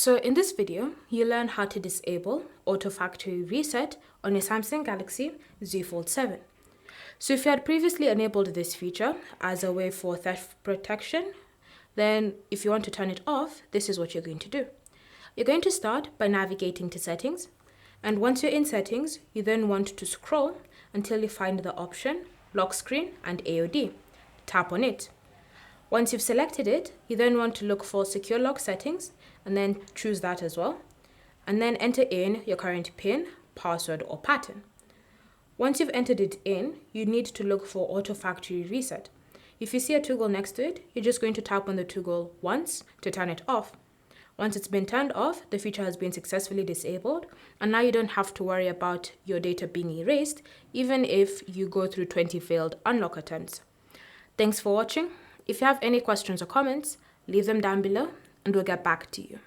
So in this video, you learn how to disable Auto Factory Reset on your Samsung Galaxy Z Fold 7. So if you had previously enabled this feature as a way for theft protection, then if you want to turn it off, this is what you're going to do. You're going to start by navigating to Settings, and once you're in Settings, you then want to scroll until you find the option Lock Screen and AOD. Tap on it. Once you've selected it, you then want to look for Secure Lock Settings and then choose that as well. And then enter in your current PIN, password or pattern. Once you've entered it in, you need to look for Auto Factory Reset. If you see a toggle next to it, you're just going to tap on the toggle once to turn it off. Once it's been turned off, the feature has been successfully disabled, and now you don't have to worry about your data being erased, even if you go through 20 failed unlock attempts. Thanks for watching. If you have any questions or comments, leave them down below and we'll get back to you.